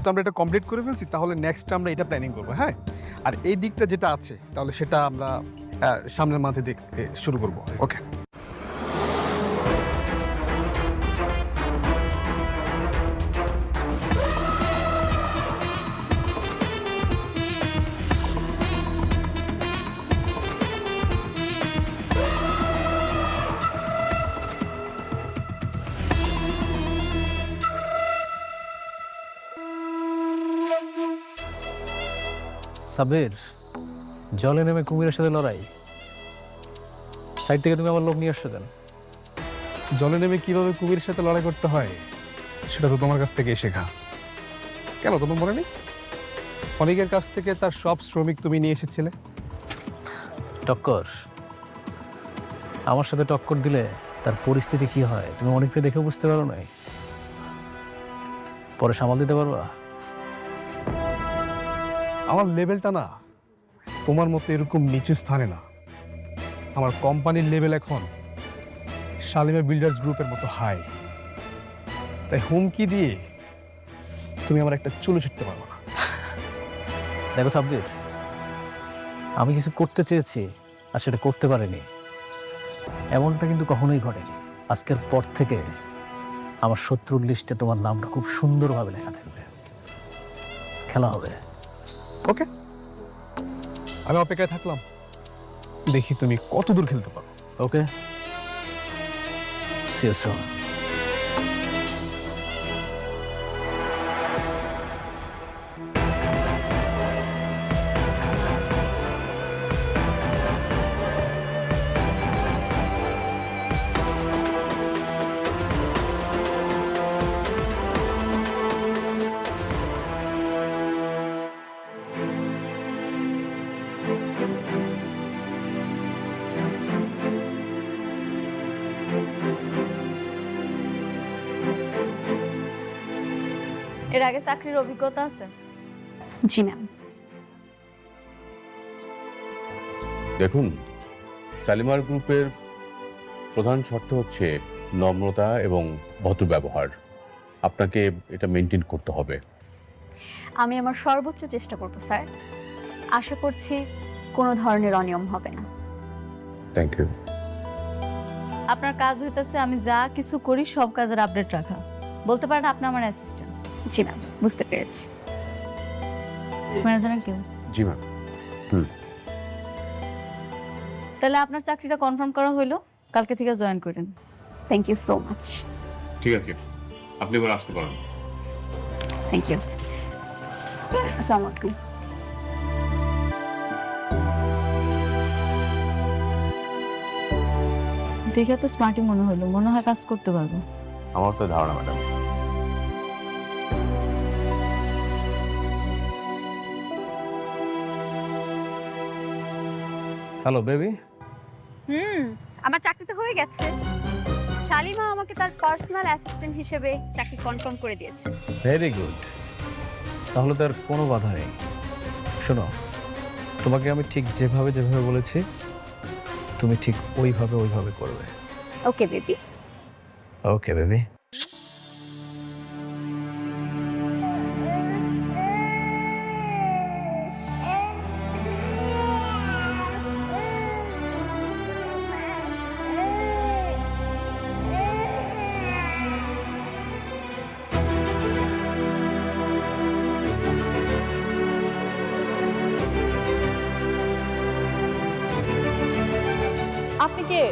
যেহেতু আমরা এটা কমপ্লিট করে ফেলছি তাহলে নেক্সট আমরা এটা প্ল্যানিং করবো, হ্যাঁ? আর এই দিকটা যেটা আছে তাহলে সেটা আমরা সামনের মাঝে শুরু করবো। ওকে। সাবির, জলে নেমে কুমিরের সাথে লড়াই। সাইড থেকে তুমি আমার লোক নিয়ে আসছো কেন? জলে নেমে কিভাবে কুমিরের সাথে লড়াই করতে হয় সেটা তো তোমার কাছ থেকে শেখা। কেন তোমার মনে নেই? অনেকের কাছ থেকে তার সব শ্রমিক তুমি নিয়ে এসেছিলে। টক্কর, আমার সাথে টক্কর দিলে তার পরিস্থিতি কি হয় তুমি অনেককে দেখে বুঝতে পারো নাই? পরে সামাল দিতে পারবা? আমার লেভেলটা না তোমার মতো এরকম নিচু স্থানে না। আমার কোম্পানির লেভেল এখন শালিমা বিল্ডার্স গ্রুপের মতো হাই। তাই হুমকি দিয়ে তুমি আমার একটা চুলো ছিটতে পারবো না। দেখো সাব্বির, আমি কিছু করতে চেয়েছি আর সেটা করতে পারিনি, এমনটা কিন্তু কখনোই ঘটেনি। আজকের পর থেকে আমার শত্রুর লিস্টে তোমার নামটা খুব সুন্দরভাবে লেখা থাকবে। খেলা হবে। ওকে, আমি অপেক্ষায় থাকলাম, দেখি তুমি কত দূর খেলতে পারো। ওকে, সি ইউ সুন। এর আগে চাকরির অভিজ্ঞতা আছে? জি ম্যাম। দেখুন, শালিমার গ্রুপের প্রধান শর্ত হচ্ছে নম্রতা এবং ভদ্র ব্যবহার। আপনাকে এটা মেনটেন করতে হবে। আমি আমার সর্বোচ্চ চেষ্টা করব স্যার। আশা করছি কোনো ধরনের অনিয়ম হবে না। Thank you. আপনার কাজ হইতেছে আমি যা কিছু করি সব কাজের আপডেট রাখা। বলতে পারেন আপনি আমার অ্যাসিস্ট্যান্ট। জি ম্যাম, বুঝতে পেরেছি। ম্যানেজারের কেউ? জি ম্যাম। তাহলে আপনার চাকরিটা কনফার্ম করা হইলো, কালকে থেকে জয়েন করেন। Thank you so much. ঠিক আছে, আপনি এবার আসতে পারেন। Thank you. আসসালামু আলাইকুম। দেখে তো স্মার্টই মনে হলো, মনে হয় কাজ করতে পারবো। আমার তো ধারণা ম্যাডাম। Hello baby. আমার চাকরিতে হয়ে গেছে। শালিমা আমাকে তার পার্সোনাল অ্যাসিস্ট্যান্ট হিসেবে চাকরি কনফার্ম করে দিয়েছে। ভেরি গুড, তাহলে তো আর কোনো বাধা নেই। শোনো, তোমাকে আমি ঠিক যেভাবে যেভাবে বলেছি তুমি ঠিক ওইভাবে করবে। Okay baby. Okay baby. আপনি কে?